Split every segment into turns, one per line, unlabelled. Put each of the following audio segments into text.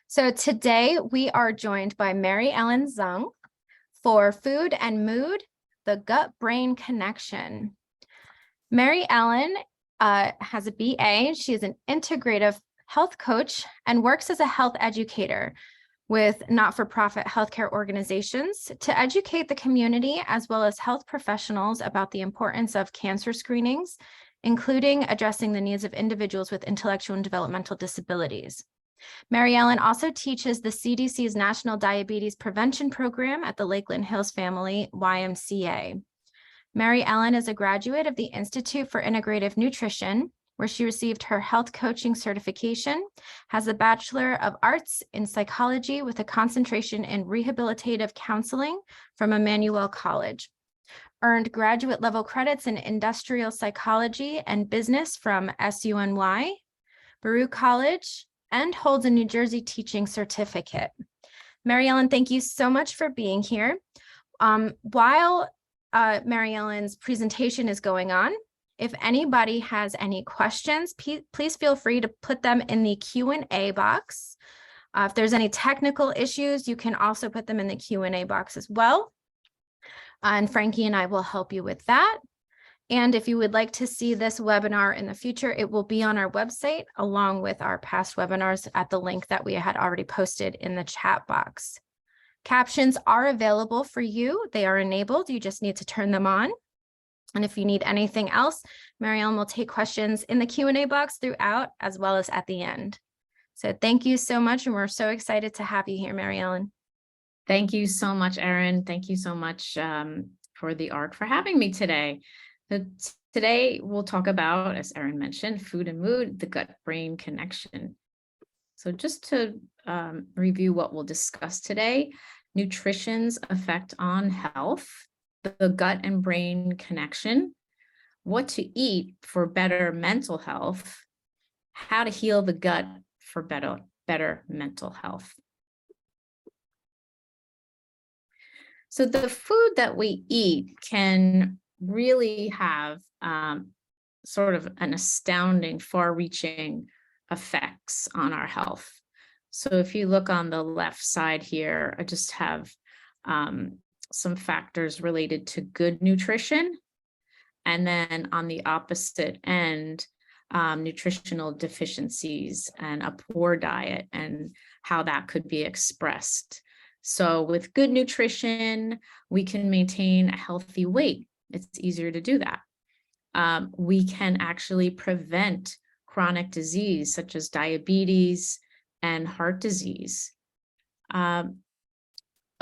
So today we are joined by Mary Ellen Zung for Food and Mood, the Gut-Brain Connection. Mary Ellen has a BA. She is an integrative health coach and works as a health educator with not-for-profit healthcare organizations to educate the community as well as health professionals about the importance of cancer screenings, including addressing the needs of individuals with intellectual and developmental disabilities. Mary Ellen also teaches the CDC's National Diabetes Prevention Program at the Lakeland Hills Family YMCA. Mary Ellen is a graduate of the Institute for Integrative Nutrition, where she received her health coaching certification, has a Bachelor of Arts in Psychology with a concentration in Rehabilitative Counseling from Emmanuel College, earned graduate level credits in Industrial Psychology and Business from SUNY, Baruch College, and holds a New Jersey teaching certificate. Mary Ellen, thank you so much for being here. While Mary Ellen's presentation is going on, if anybody has any questions, please feel free to put them in the Q&A box. If there's any technical issues, you can also put them in the Q&A box as well. And Frankie and I will help you with that. And if you would like to see this webinar in the future, it will be on our website along with our past webinars at the link that we had already posted in the chat box. Captions are available for you. They are enabled. You just need to turn them on. And if you need anything else, Mary Ellen will take questions in the Q&A box throughout as well as at the end. So thank you so much. And we're so excited to have you here, Mary Ellen.
Thank you so much, Erin. Thank you so much for the ARC for having me today. Today, we'll talk about, as Erin mentioned, food and mood, the gut-brain connection. So just to review what we'll discuss today, nutrition's effect on health, the gut and brain connection, what to eat for better mental health, how to heal the gut for better mental health. So the food that we eat can really have sort of an astounding, far-reaching effects on our health. So if you look on the left side here, I just have some factors related to good nutrition. And then on the opposite end, nutritional deficiencies and a poor diet and how that could be expressed. So with good nutrition, we can maintain a healthy weight. It's easier to do that. We can actually prevent chronic disease such as diabetes and heart disease. A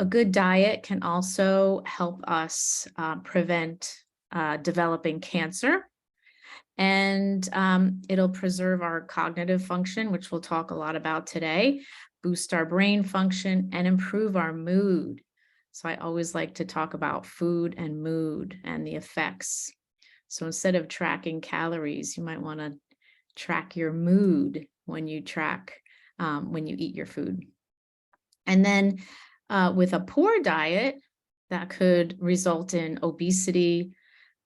good diet can also help us prevent developing cancer, and it'll preserve our cognitive function, which we'll talk a lot about today, boost our brain function, and improve our mood. So I always like to talk about food and mood and the effects. So instead of tracking calories, you might want to track your mood when you eat your food. And then with a poor diet, that could result in obesity,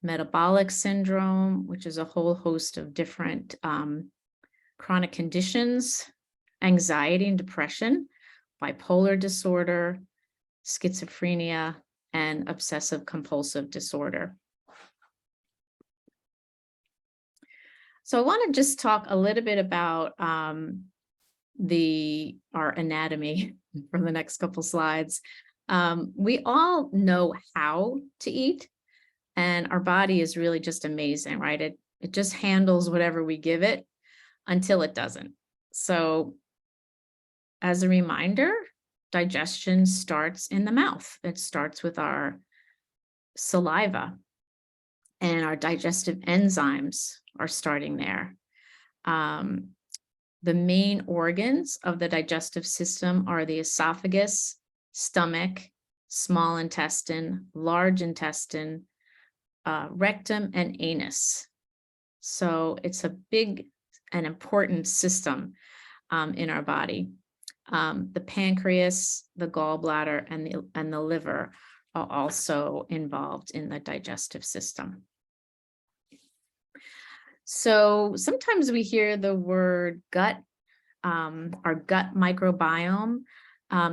metabolic syndrome, which is a whole host of different chronic conditions, anxiety and depression, bipolar disorder, schizophrenia, and obsessive compulsive disorder. So I want to just talk a little bit about our anatomy for the next couple slides. We all know how to eat, and our body is really just amazing, right? It just handles whatever we give it until it doesn't. So as a reminder, digestion starts in the mouth. It starts with our saliva, and our digestive enzymes are starting there. The main organs of the digestive system are the esophagus, stomach, small intestine, large intestine, rectum, and anus. So it's a big and important system in our body. The pancreas, the gallbladder, and the liver are also involved in the digestive system. So sometimes we hear the word gut our gut microbiome.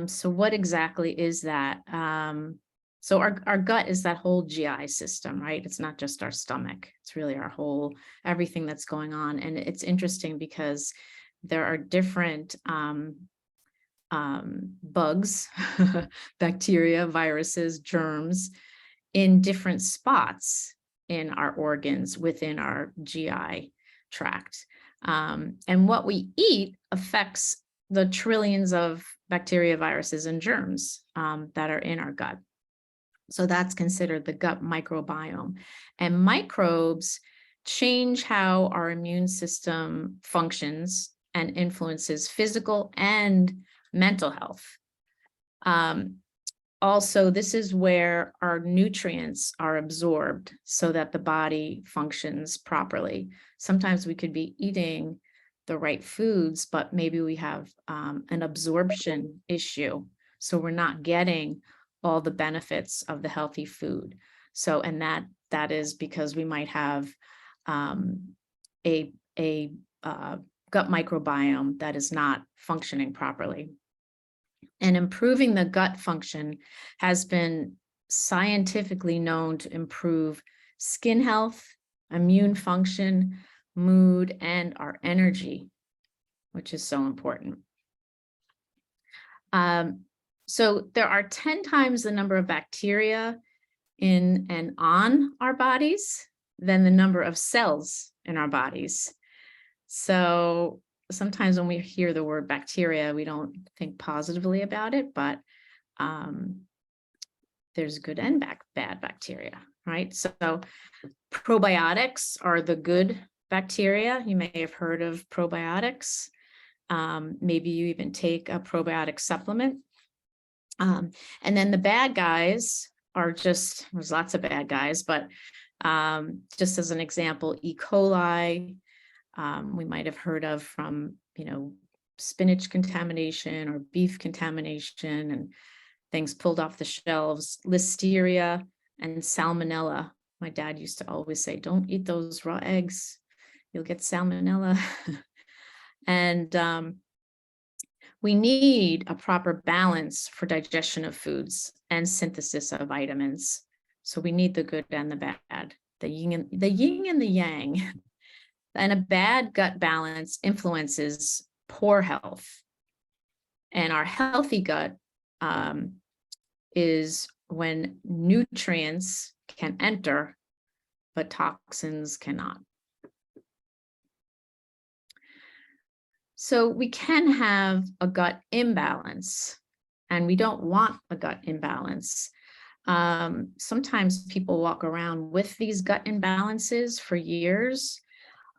So what exactly is that? So our gut is that whole GI system, right? It's not just our stomach. It's really our whole, everything that's going on. And it's interesting because there are different bugs, bacteria, viruses, germs in different spots in our organs within our GI tract. And what we eat affects the trillions of bacteria, viruses, and germs that are in our gut. So that's considered the gut microbiome. And microbes change how our immune system functions and influences physical and mental health. Also, this is where our nutrients are absorbed so that the body functions properly. Sometimes we could be eating the right foods, but maybe we have an absorption issue. So we're not getting all the benefits of the healthy food. So, and that is because we might have a gut microbiome that is not functioning properly. And improving the gut function has been scientifically known to improve skin health, immune function, mood, and our energy, which is so important. So there are 10 times the number of bacteria in and on our bodies than the number of cells in our bodies. So sometimes when we hear the word bacteria, we don't think positively about it, but there's good and bad bacteria, right? So probiotics are the good bacteria. You may have heard of probiotics. Maybe you even take a probiotic supplement. And then the bad guys are just, there's lots of bad guys, but just as an example, E. coli, we might have heard of from, spinach contamination or beef contamination and things pulled off the shelves, listeria and salmonella. My dad used to always say, don't eat those raw eggs, you'll get salmonella. And we need a proper balance for digestion of foods and synthesis of vitamins. So we need the good and the bad, the yin and the yang. And a bad gut balance influences poor health. And our healthy gut is when nutrients can enter, but toxins cannot. So we can have a gut imbalance, and we don't want a gut imbalance. Sometimes people walk around with these gut imbalances for years.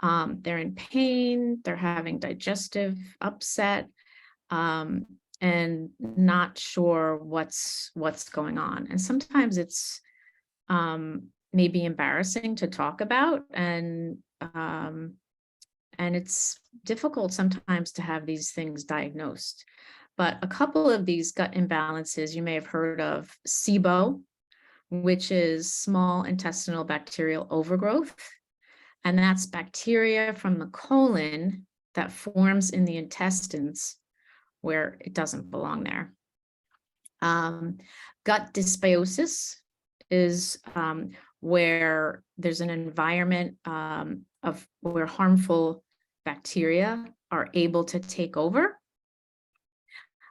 They're in pain, they're having digestive upset, and not sure what's going on. And sometimes it's maybe embarrassing to talk about, and it's difficult sometimes to have these things diagnosed. But a couple of these gut imbalances you may have heard of: SIBO, which is small intestinal bacterial overgrowth. And that's bacteria from the colon that forms in the intestines where it doesn't belong there. Gut dysbiosis is where there's an environment of where harmful bacteria are able to take over.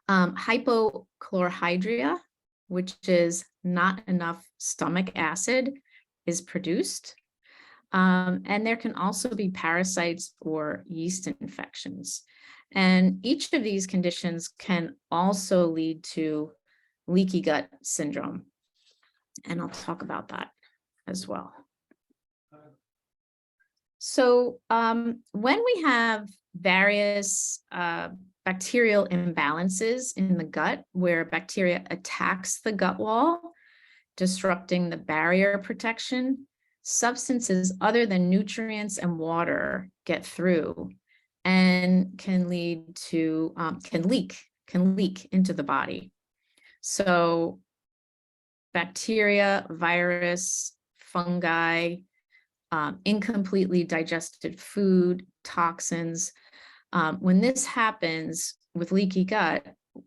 Hypochlorhydria, which is not enough stomach acid, is produced. And there can also be parasites or yeast infections. And each of these conditions can also lead to leaky gut syndrome. And I'll talk about that as well. So when we have various bacterial imbalances in the gut, where bacteria attacks the gut wall, disrupting the barrier protection, substances other than nutrients and water get through and can lead to, can leak into the body. So bacteria, virus, fungi, incompletely digested food, toxins, When this happens with leaky gut,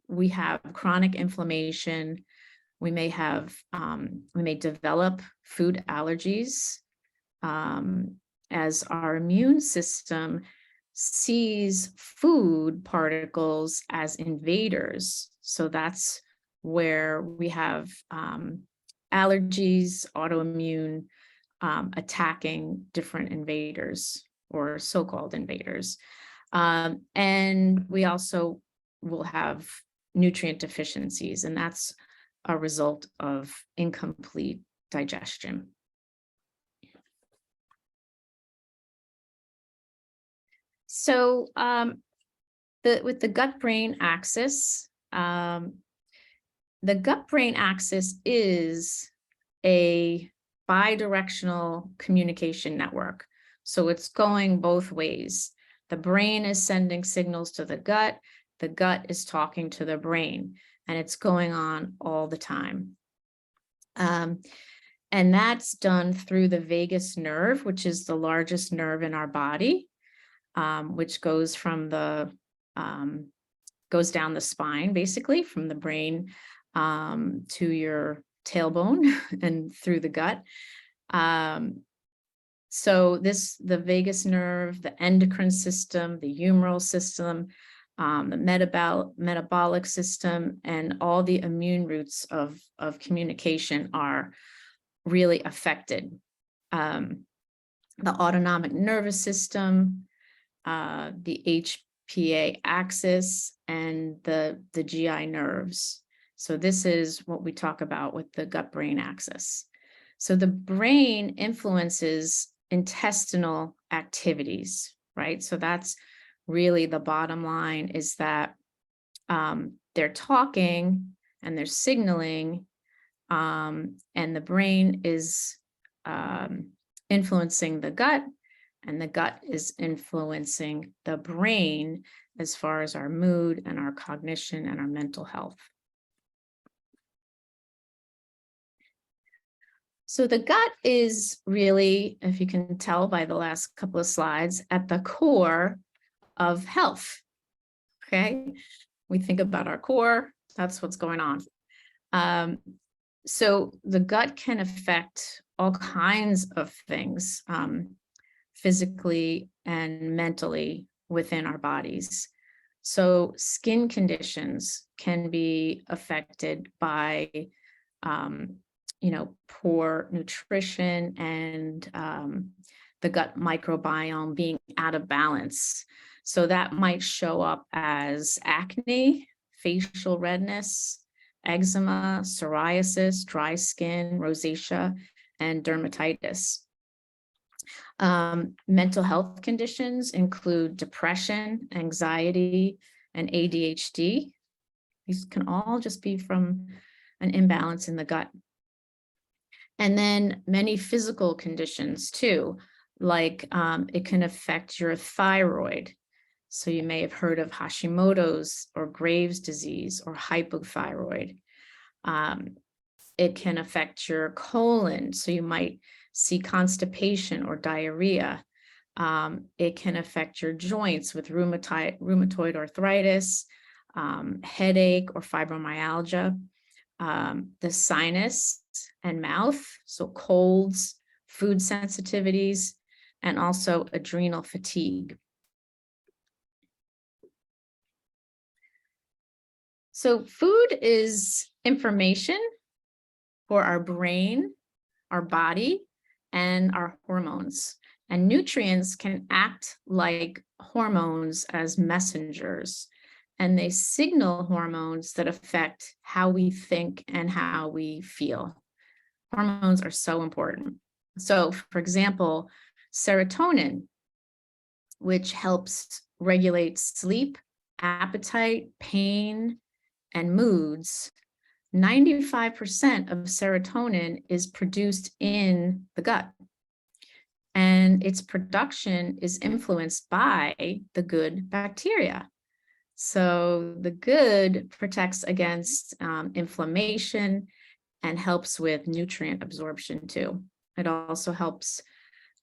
we have chronic inflammation. We may develop food allergies, as our immune system sees food particles as invaders. So that's where we have allergies, autoimmune, attacking different invaders or so-called invaders. And we also will have nutrient deficiencies, and that's a result of incomplete digestion. So with the gut-brain axis, the gut-brain axis is a bidirectional communication network. So it's going both ways. The brain is sending signals to the gut is talking to the brain, and it's going on all the time. And that's done through the vagus nerve, which is the largest nerve in our body, which goes goes down the spine, basically from the brain to your tailbone and through the gut. So the vagus nerve, the endocrine system, the humoral system, the metabolic system, and all the immune routes of communication are really affected. The autonomic nervous system, the HPA axis, and the GI nerves. So this is what we talk about with the gut-brain axis. So the brain influences intestinal activities, right? So that's really the bottom line, is that they're talking and they're signaling, and the brain is influencing the gut, and the gut is influencing the brain as far as our mood and our cognition and our mental health. So the gut is really, if you can tell by the last couple of slides, at the core of health, okay? We think about our core, that's what's going on. So the gut can affect all kinds of things, physically and mentally within our bodies. So skin conditions can be affected by poor nutrition and the gut microbiome being out of balance. So that might show up as acne, facial redness, eczema, psoriasis, dry skin, rosacea, and dermatitis. Mental health conditions include depression, anxiety, and ADHD. These can all just be from an imbalance in the gut. And then many physical conditions too, like it can affect your thyroid. So you may have heard of Hashimoto's or Graves' disease or hypothyroid. It can affect your colon. So you might see constipation or diarrhea. It can affect your joints with rheumatoid arthritis, headache or fibromyalgia, the sinus and mouth, so colds, food sensitivities, and also adrenal fatigue. So food is information for our brain, our body, and our hormones. And nutrients can act like hormones as messengers, and they signal hormones that affect how we think and how we feel. Hormones are so important. So, for example, serotonin, which helps regulate sleep, appetite, pain, and moods, 95% of serotonin is produced in the gut. And its production is influenced by the good bacteria. So the good protects against inflammation and helps with nutrient absorption too. It also helps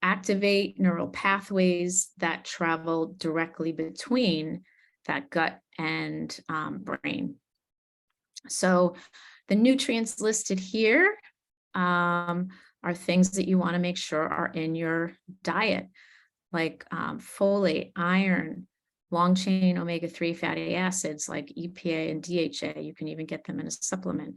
activate neural pathways that travel directly between that gut and brain. So the nutrients listed here are things that you want to make sure are in your diet, like folate, iron, long-chain omega-3 fatty acids like EPA and DHA. You can even get them in a supplement.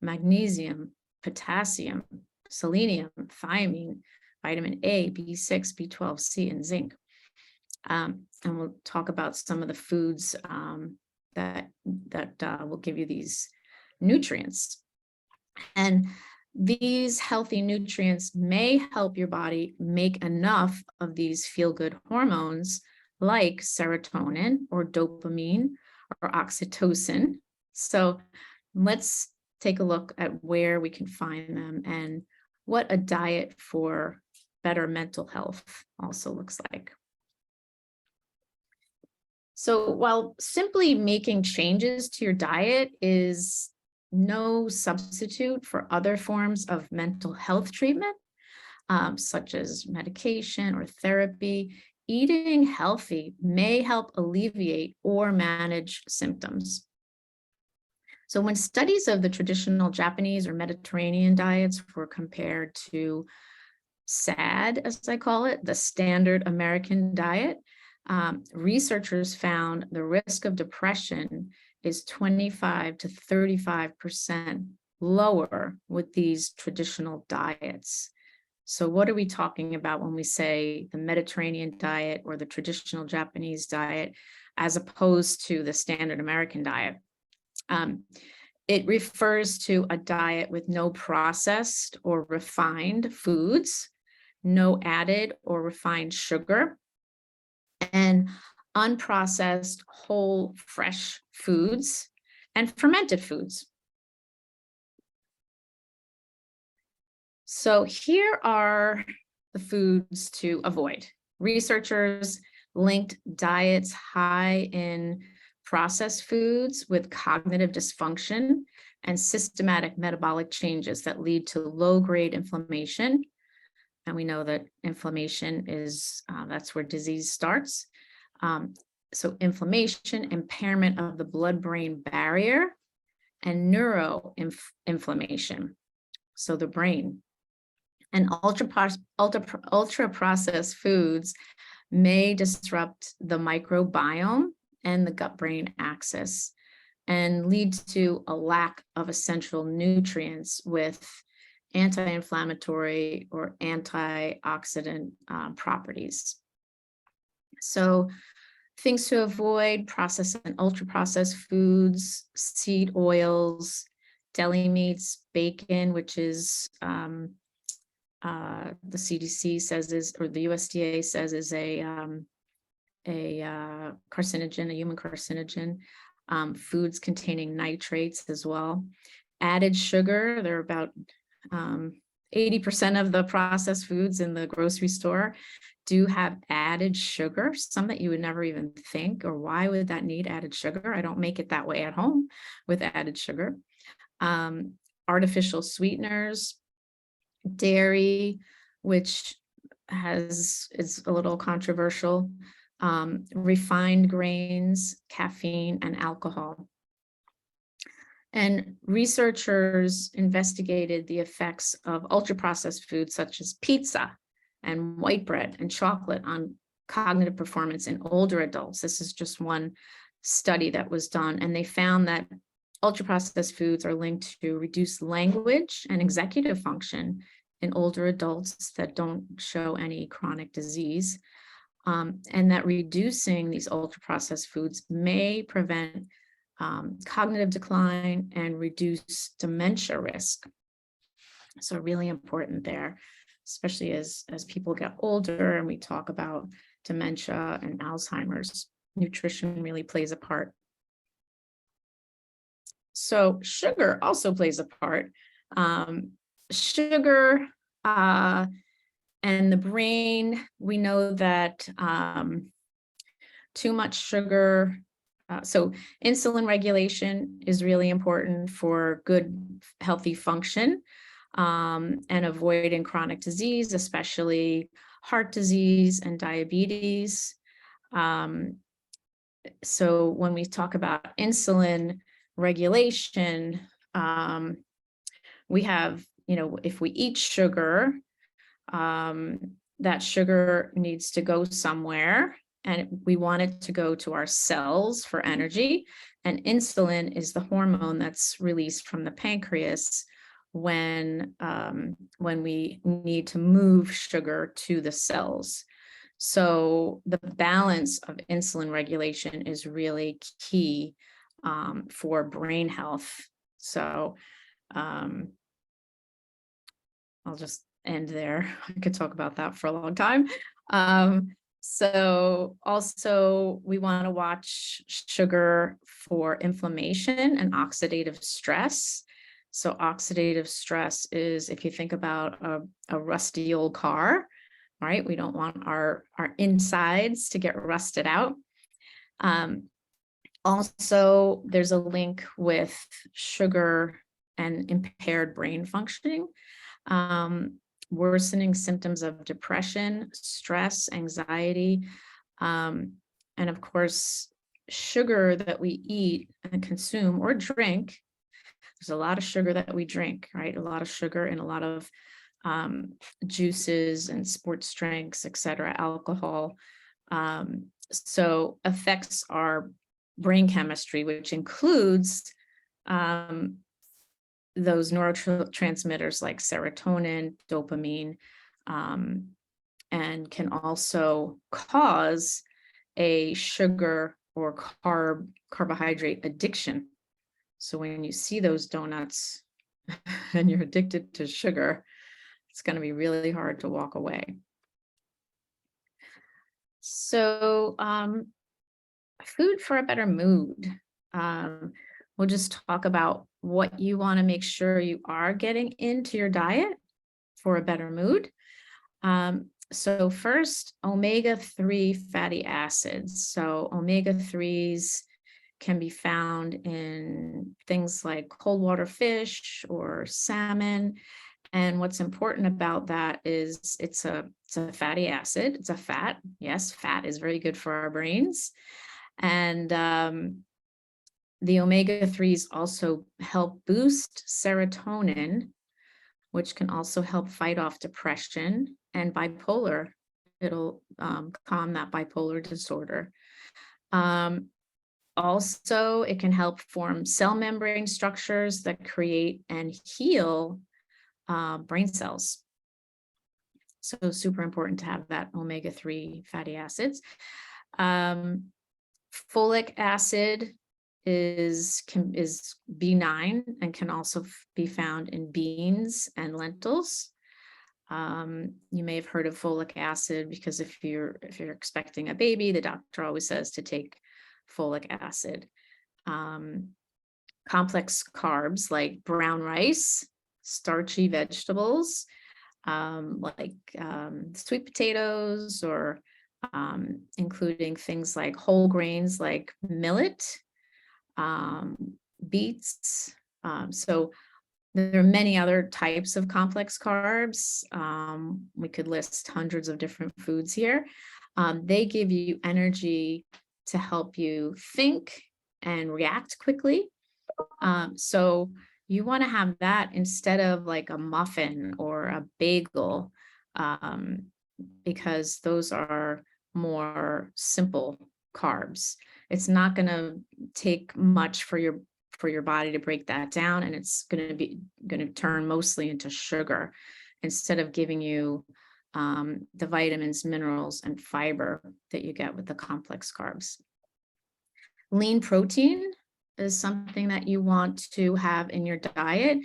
Magnesium, potassium, selenium, thiamine, vitamin A, B6, B12, C, and zinc. And we'll talk about some of the foods that will give you these nutrients. And these healthy nutrients may help your body make enough of these feel-good hormones like serotonin or dopamine or oxytocin. So let's take a look at where we can find them and what a diet for better mental health also looks like. So while simply making changes to your diet is no substitute for other forms of mental health treatment, such as medication or therapy, eating healthy may help alleviate or manage symptoms. So when studies of the traditional Japanese or Mediterranean diets were compared to SAD, as I call it, the standard American diet, researchers found the risk of depression is 25 to 35% lower with these traditional diets. So what are we talking about when we say the Mediterranean diet or the traditional Japanese diet, as opposed to the standard American diet? It refers to a diet with no processed or refined foods, no added or refined sugar, and unprocessed whole fresh foods and fermented foods. So here are the foods to avoid. Researchers linked diets high in processed foods with cognitive dysfunction and systematic metabolic changes that lead to low-grade inflammation. And we know that inflammation is, that's where disease starts. So inflammation, impairment of the blood-brain barrier, and neuroinflammation, so the brain. And ultra-processed foods may disrupt the microbiome and the gut-brain axis and lead to a lack of essential nutrients with anti-inflammatory or antioxidant properties. So things to avoid: processed and ultra-processed foods, seed oils, deli meats, bacon, which is the CDC says is, or the USDA says is a carcinogen, a human carcinogen. Foods containing nitrates as well. Added sugar, there are about 80% of the processed foods in the grocery store do have added sugar, some that you would never even think, or why would that need added sugar? I don't make it that way at home with added sugar. Artificial sweeteners, dairy, which is a little controversial, refined grains, caffeine, and alcohol. And researchers investigated the effects of ultra-processed foods such as pizza and white bread and chocolate on cognitive performance in older adults. This is just one study that was done, and they found that ultra-processed foods are linked to reduced language and executive function in older adults that don't show any chronic disease, and that reducing these ultra-processed foods may prevent cognitive decline and reduce dementia risk. So really important there, especially as people get older and we talk about dementia and Alzheimer's. Nutrition really plays a part. So sugar also plays a part. Sugar and the brain, we know that too much sugar, so insulin regulation is really important for good, healthy function and avoiding chronic disease, especially heart disease and diabetes. So when we talk about insulin regulation, we have, if we eat sugar, that sugar needs to go somewhere, and we want it to go to our cells for energy. And insulin is the hormone that's released from the pancreas when we need to move sugar to the cells. So the balance of insulin regulation is really key for brain health. So I'll just end there. I could talk about that for a long time. So also we want to watch sugar for inflammation and oxidative stress. So oxidative stress is, if you think about a rusty old car, right? We don't want our insides to get rusted out. Also, there's a link with sugar and impaired brain functioning, worsening symptoms of depression, stress, anxiety, and of course, sugar that we eat and consume or drink. There's a lot of sugar that we drink, right? A lot of sugar in a lot of juices and sports drinks, etc., alcohol. So affects our brain chemistry, which includes those neurotransmitters like serotonin, dopamine, and can also cause a sugar or carbohydrate addiction. So when you see those donuts and you're addicted to sugar, it's going to be really hard to walk away. So food for a better mood. We'll just talk about what you want to make sure you are getting into your diet for a better mood. So first, omega-3 fatty acids. So omega-3s can be found in things like cold water fish or salmon. And what's important about that is it's a fatty acid. It's a fat. Yes, fat is very good for our brains. And the omega-3s also help boost serotonin, which can also help fight off depression and bipolar. It'll calm that bipolar disorder. Also, it can help form cell membrane structures that create and heal brain cells. So super important to have that omega-3 fatty acids. Folic acid is B9 and can also be found in beans and lentils. You may have heard of folic acid because if you're expecting a baby, the doctor always says to take folic acid. Complex carbs like brown rice, starchy vegetables, like sweet potatoes, or including things like whole grains like millet, beets. So there are many other types of complex carbs. We could list hundreds of different foods here. They give you energy to help you think and react quickly. So you want to have that instead of like a muffin or a bagel, because those are more simple carbs. It's not going to take much for your body to break that down, and it's going to turn mostly into sugar instead of giving you the vitamins, minerals, and fiber that you get with the complex carbs. Lean protein is something that you want to have in your diet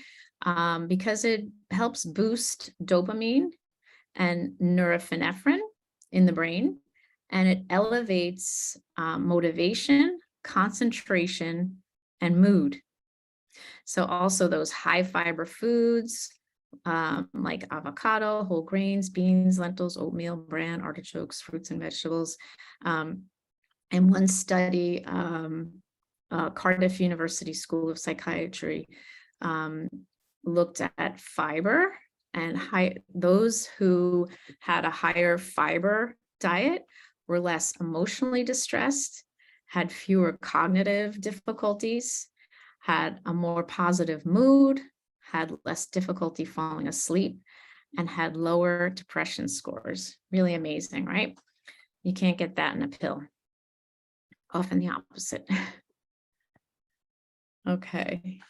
because it helps boost dopamine and norepinephrine in the brain, and it elevates motivation, concentration, and mood. So also those high fiber foods like avocado, whole grains, beans, lentils, oatmeal, bran, artichokes, fruits and vegetables. And one study, Cardiff University School of Psychiatry looked at fiber and those who had a higher fiber diet were less emotionally distressed, had fewer cognitive difficulties, had a more positive mood, had less difficulty falling asleep, and had lower depression scores. Really amazing, right? You can't get that in a pill. Often the opposite. Okay.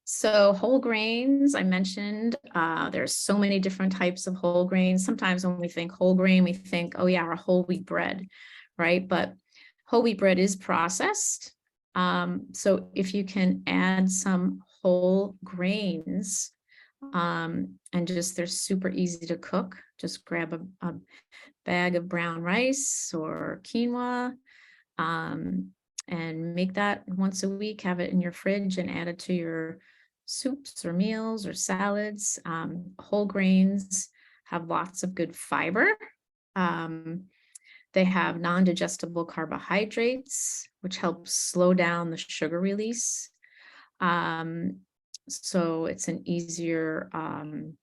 So whole grains, I mentioned, there's so many different types of whole grains. Sometimes when we think whole grain, we think, oh yeah, our whole wheat bread, right? But whole wheat bread is processed. So if you can add some whole grains, and just they're super easy to cook, just grab a bag of brown rice or quinoa, and make that once a week, have it in your fridge and add it to your soups or meals or salads. Whole grains have lots of good fiber. They have non-digestible carbohydrates, which helps slow down the sugar release. So it's an easier on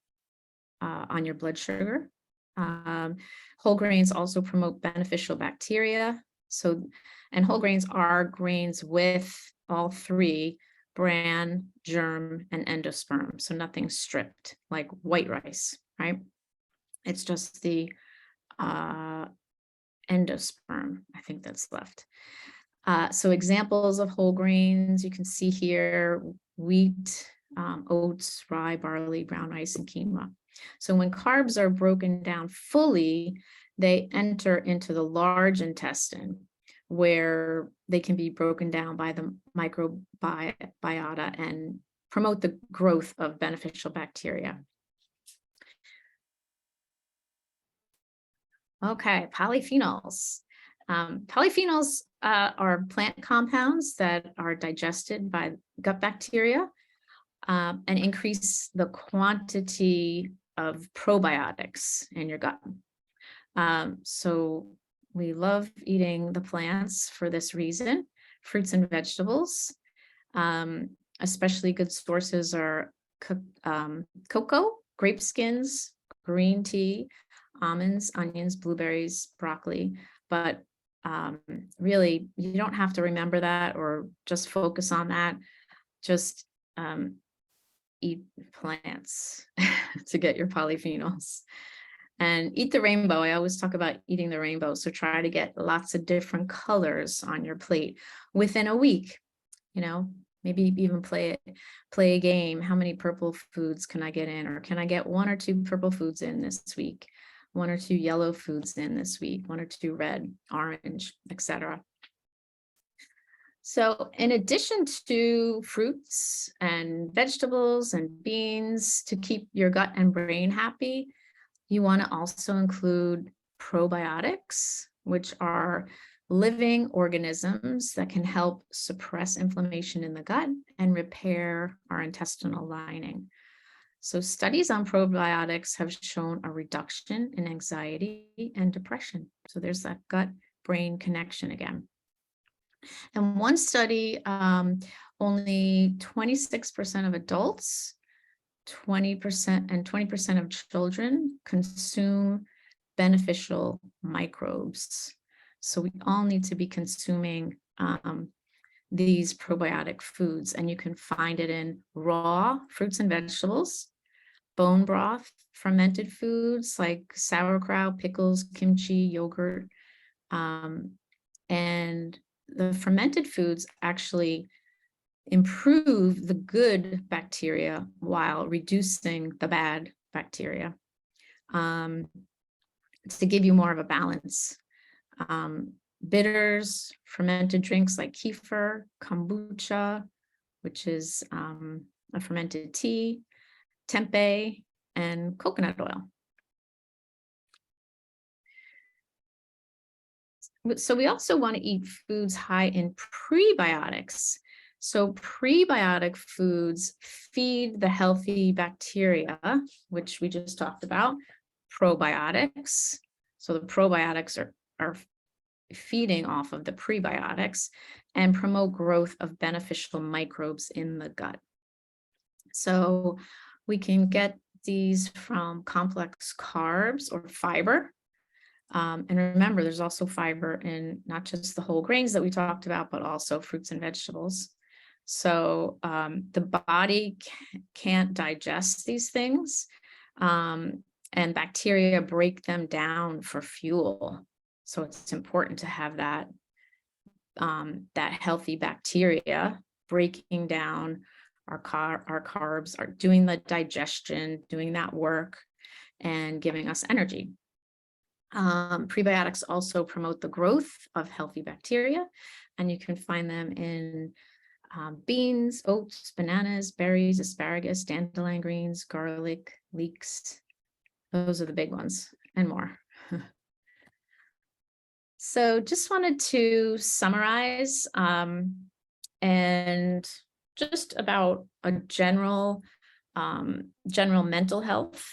your blood sugar. Whole grains also promote beneficial bacteria. And whole grains are grains with all three: bran, germ, and endosperm. So nothing stripped like white rice, right? It's just the endosperm, I think, that's left. So examples of whole grains, you can see here: wheat, oats, rye, barley, brown rice, and quinoa. So when carbs are broken down fully, they enter into the large intestine, where they can be broken down by the microbiota and promote the growth of beneficial bacteria. Okay, polyphenols. Polyphenols are plant compounds that are digested by gut bacteria and increase the quantity of probiotics in your gut. So we love eating the plants for this reason. Fruits and vegetables, especially good sources are cocoa, grape skins, green tea, almonds, onions, blueberries, broccoli. But really, you don't have to remember that or just focus on that. Just eat plants to get your polyphenols. And eat the rainbow. I always talk about eating the rainbow. So try to get lots of different colors on your plate within a week. Maybe even play a game. How many purple foods can I get in? Or can I get 1 or 2 purple foods in this week? 1 or 2 yellow foods in this week? 1 or 2 red, orange, etc. So in addition to fruits and vegetables and beans to keep your gut and brain happy, you want to also include probiotics, which are living organisms that can help suppress inflammation in the gut and repair our intestinal lining. So studies on probiotics have shown a reduction in anxiety and depression. So there's that gut-brain connection again. And one study, only 26% of adults, 20% of children consume beneficial microbes. So we all need to be consuming these probiotic foods, and you can find it in raw fruits and vegetables, bone broth, fermented foods like sauerkraut, pickles, kimchi, yogurt. And the fermented foods actually improve the good bacteria while reducing the bad bacteria, to give you more of a balance. Bitters, fermented drinks like kefir, kombucha, which is a fermented tea, tempeh, and coconut oil. So we also want to eat foods high in prebiotics. So prebiotic foods feed the healthy bacteria, which we just talked about, probiotics. So the probiotics are feeding off of the prebiotics and promote growth of beneficial microbes in the gut. So we can get these from complex carbs or fiber. And remember, there's also fiber in not just the whole grains that we talked about, but also fruits and vegetables. So the body can't digest these things, and bacteria break them down for fuel. So it's important to have that healthy bacteria breaking down our carbs, are doing the digestion, doing that work, and giving us energy. Prebiotics also promote the growth of healthy bacteria, and you can find them in beans, oats, bananas, berries, asparagus, dandelion greens, garlic, leeks. Those are the big ones, and more. So just wanted to summarize and just about a general mental health.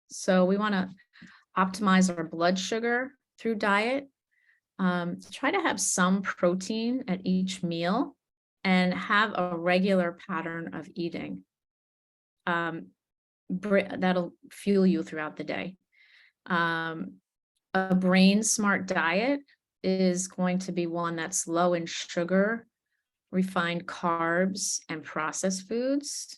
So we want to optimize our blood sugar through diet. Try to have some protein at each meal and have a regular pattern of eating. That'll fuel you throughout the day. A brain smart diet is going to be one that's low in sugar, refined carbs, and processed foods.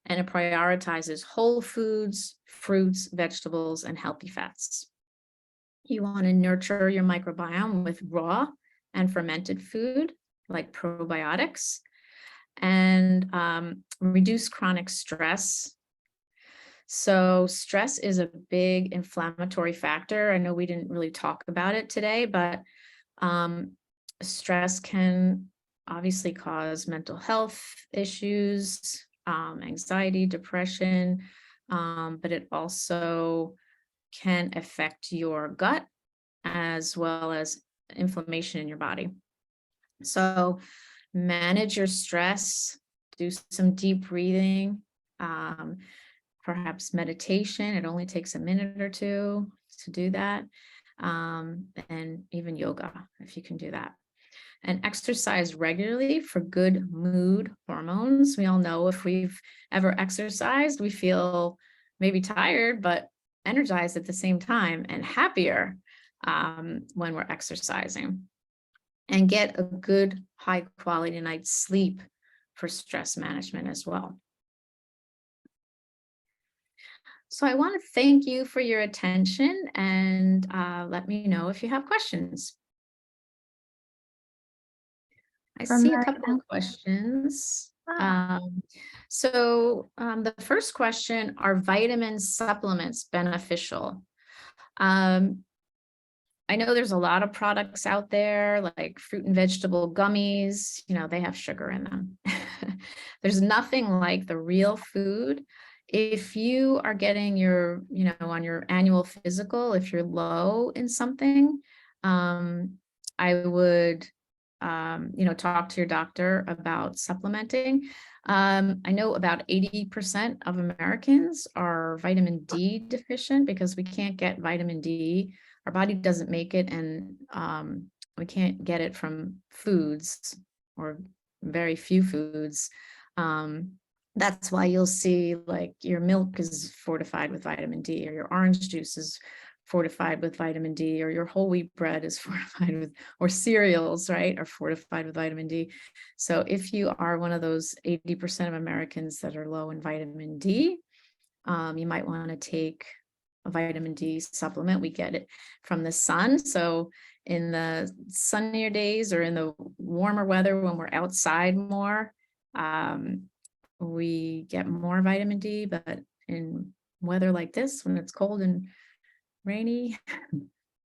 And it prioritizes whole foods, fruits, vegetables, and healthy fats. You want to nurture your microbiome with raw and fermented food like probiotics, and reduce chronic stress. So stress is a big inflammatory factor. I know we didn't really talk about it today, but stress can obviously cause mental health issues, anxiety, depression, but it also can affect your gut as well as inflammation in your body. So manage your stress, do some deep breathing, perhaps meditation. It only takes a minute or two to do that. And even yoga, if you can do that. And exercise regularly for good mood hormones. We all know if we've ever exercised, we feel maybe tired, but energized at the same time and happier when we're exercising. And get a good high quality night's sleep for stress management as well. So I want to thank you for your attention, and let me know if you have questions. I see a couple of questions. So the first question, are vitamin supplements beneficial? I know there's a lot of products out there like fruit and vegetable gummies, they have sugar in them. There's nothing like the real food. If you are getting your, on your annual physical, if you're low in something, I would, talk to your doctor about supplementing. I know about 80% of Americans are vitamin D deficient because we can't get vitamin D. Our body doesn't make it, and we can't get it from foods, or very few foods. That's why you'll see like your milk is fortified with vitamin D, or your orange juice is fortified with vitamin D, or your whole wheat bread is fortified with, or cereals, right, are fortified with vitamin D. So if you are one of those 80% of Americans that are low in vitamin D, you might want to take a vitamin D supplement. We get it from the sun. So in the sunnier days or in the warmer weather when we're outside more, we get more vitamin D, but in weather like this, when it's cold and rainy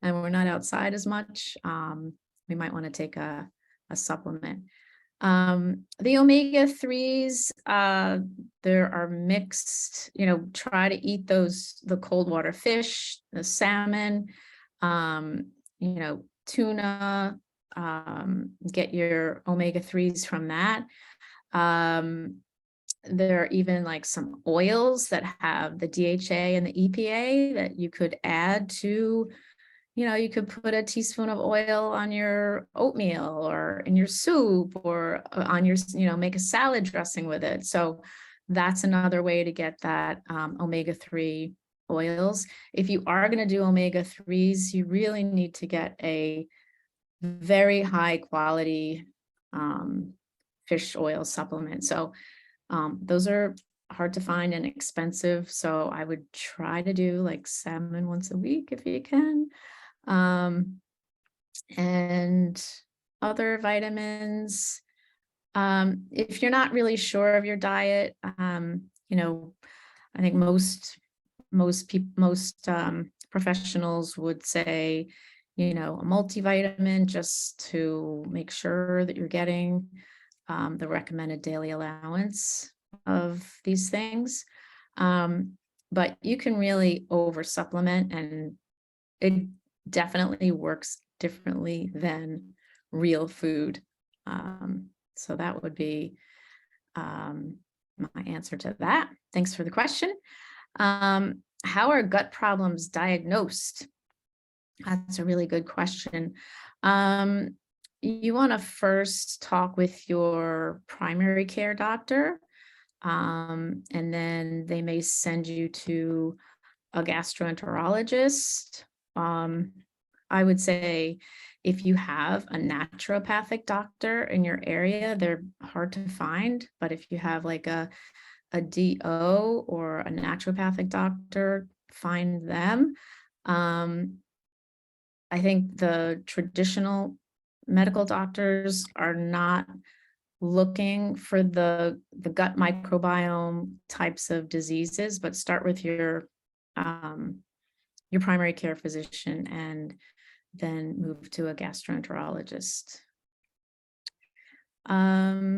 and we're not outside as much, we might want to take a supplement. The omega-3s, there are mixed, try to eat the cold water fish, the salmon, tuna, get your omega-3s from that. There are even like some oils that have the DHA and the EPA that you could add to, you could put a teaspoon of oil on your oatmeal or in your soup, or on your, make a salad dressing with it. So that's another way to get that omega-3 oils. If you are going to do omega-3s, you really need to get a very high quality fish oil supplement. So those are hard to find and expensive. So I would try to do like salmon once a week if you can. And other vitamins. If you're not really sure of your diet, you know, I think most professionals would say, you know, a multivitamin just to make sure that you're getting the recommended daily allowance of these things. But you can really over supplement, and it definitely works differently than real food. So that would be my answer to that. Thanks for the question. How are gut problems diagnosed? That's a really good question. You want to first talk with your primary care doctor, and then they may send you to a gastroenterologist. I would say if you have a naturopathic doctor in your area, they're hard to find, but if you have like a DO or a naturopathic doctor, find them. I think the traditional medical doctors are not looking for the gut microbiome types of diseases, but start with your primary care physician and then move to a gastroenterologist. How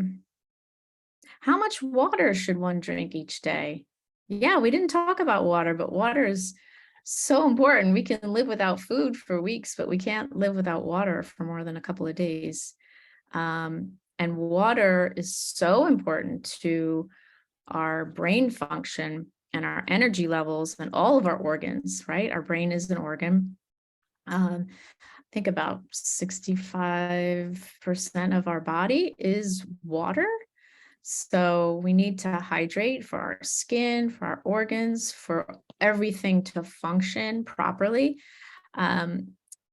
much water should one drink each day? Yeah, we didn't talk about water, but water is so important. We can live without food for weeks, but we can't live without water for more than a couple of days. And water is so important to our brain function and our energy levels and all of our organs, right? Our brain is an organ. I think about 65% of our body is water. So we need to hydrate for our skin, for our organs, for everything to function properly.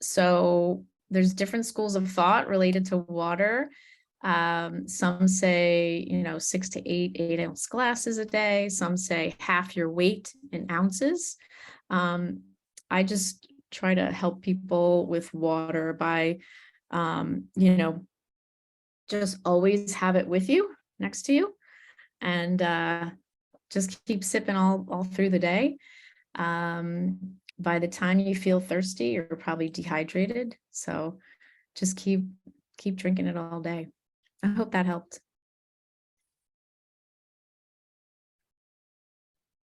So there's different schools of thought related to water. Some say, 6 to 8 ounce glasses a day. Some say half your weight in ounces. I just try to help people with water by, just always have it with you, next to you, and just keep sipping all through the day. By the time you feel thirsty, you're probably dehydrated. So just keep drinking it all day. I hope that helped.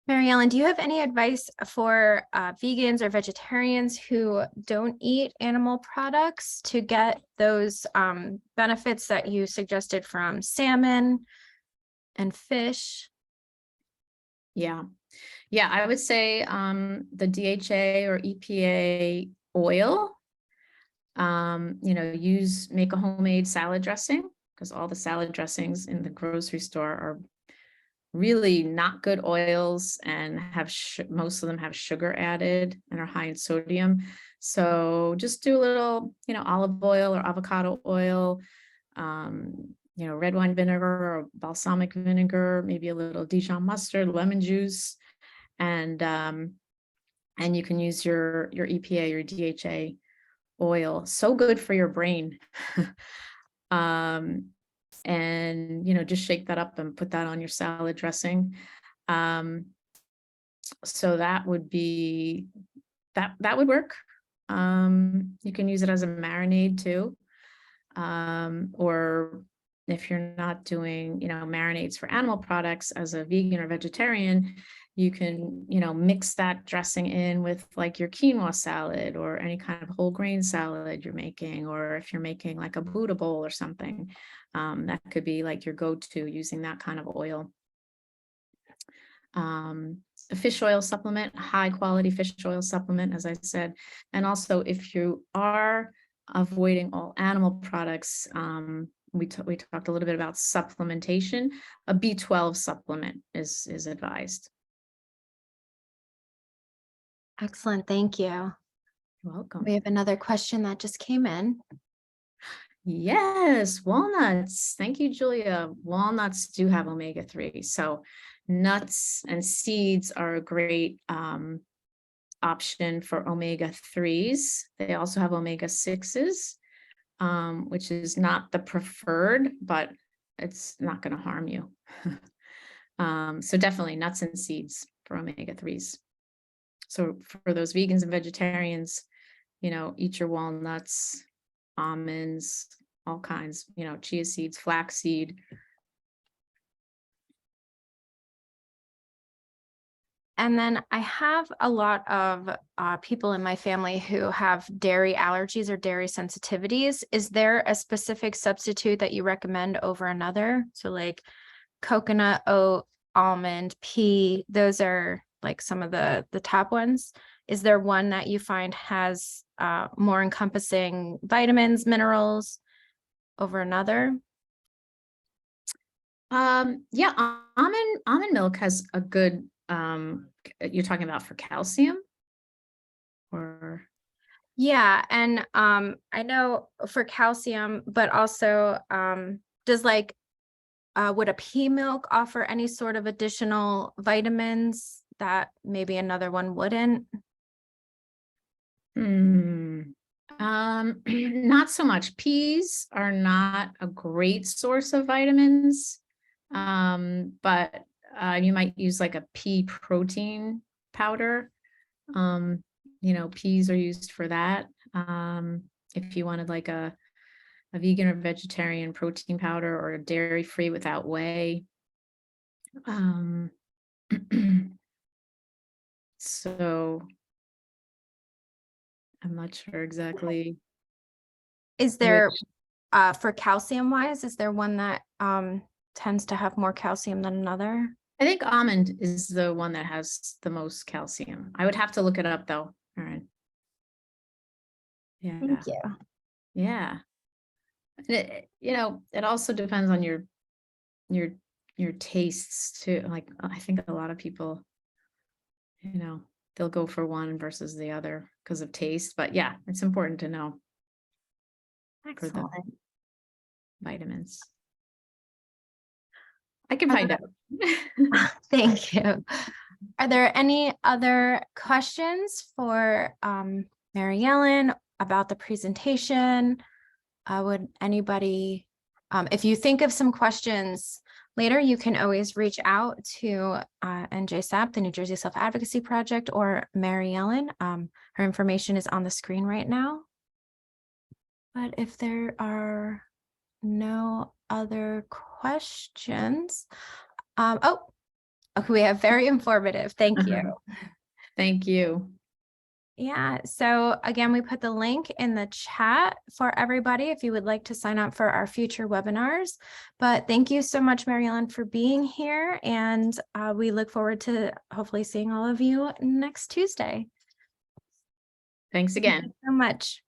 Mary Ellen, do you have any advice for vegans or vegetarians who don't eat animal products to get those benefits that you suggested from salmon and fish?
Yeah, I would say the DHA or EPA oil, make a homemade salad dressing, because all the salad dressings in the grocery store are really not good oils and have most of them have sugar added and are high in sodium. So just do a little, olive oil or avocado oil, red wine vinegar or balsamic vinegar, maybe a little Dijon mustard, lemon juice, and you can use your EPA or DHA oil. So good for your brain. And just shake that up and put that on your salad dressing. So that would be that would work. You can use it as a marinade too, or if you're not doing marinades for animal products, as a vegan or vegetarian, you can mix that dressing in with like your quinoa salad or any kind of whole grain salad you're making, or if you're making like a Buddha bowl or something, that could be like your go-to, using that kind of oil. A fish oil supplement, high quality fish oil supplement, as I said. And also, if you are avoiding all animal products, we talked a little bit about supplementation. A B12 supplement is advised.
Excellent. Thank you.
You're welcome.
We have another question that just came in.
Yes, walnuts. Thank you, Julia. Walnuts do have omega-3. So nuts and seeds are a great option for omega-3s. They also have omega-6s, which is not the preferred, but it's not going to harm you. So definitely nuts and seeds for omega-3s. So for those vegans and vegetarians, eat your walnuts, almonds, all kinds, chia seeds, flaxseed.
And then I have a lot of people in my family who have dairy allergies or dairy sensitivities. Is there a specific substitute that you recommend over another? So like coconut, oat, almond, pea, those are like some of the top ones. Is there one that you find has more encompassing vitamins, minerals over another?
Yeah, almond milk has a good, you're talking about for calcium or?
Yeah, and I know for calcium, but also does like would a pea milk offer any sort of additional vitamins that maybe another one wouldn't?
Not so much. Peas are not a great source of vitamins, but you might use like a pea protein powder. Peas are used for that. If you wanted like a vegan or vegetarian protein powder or a dairy-free without whey. So I'm not sure exactly.
Is there for calcium wise, is there one that tends to have more calcium than another?
I think almond is the one that has the most calcium. I would have to look it up though. All right. Yeah.
Thank you.
Yeah. It also depends on your tastes too. Like I think a lot of people, they'll go for one versus the other because of taste. But yeah, it's important to know for the vitamins. I can find out.
Thank you. Are there any other questions for Mary Ellen about the presentation? Would anybody, if you think of some questions later, you can always reach out to NJSAP, the New Jersey Self-Advocacy Project, or Mary Ellen. Her information is on the screen right now. But if there are no other questions, okay, we have very informative. Thank you.
Thank you.
Yeah, so again, we put the link in the chat for everybody if you would like to sign up for our future webinars. But thank you so much, Mary Ellen, for being here. And we look forward to hopefully seeing all of you next Tuesday.
Thanks again.
Thank you so much.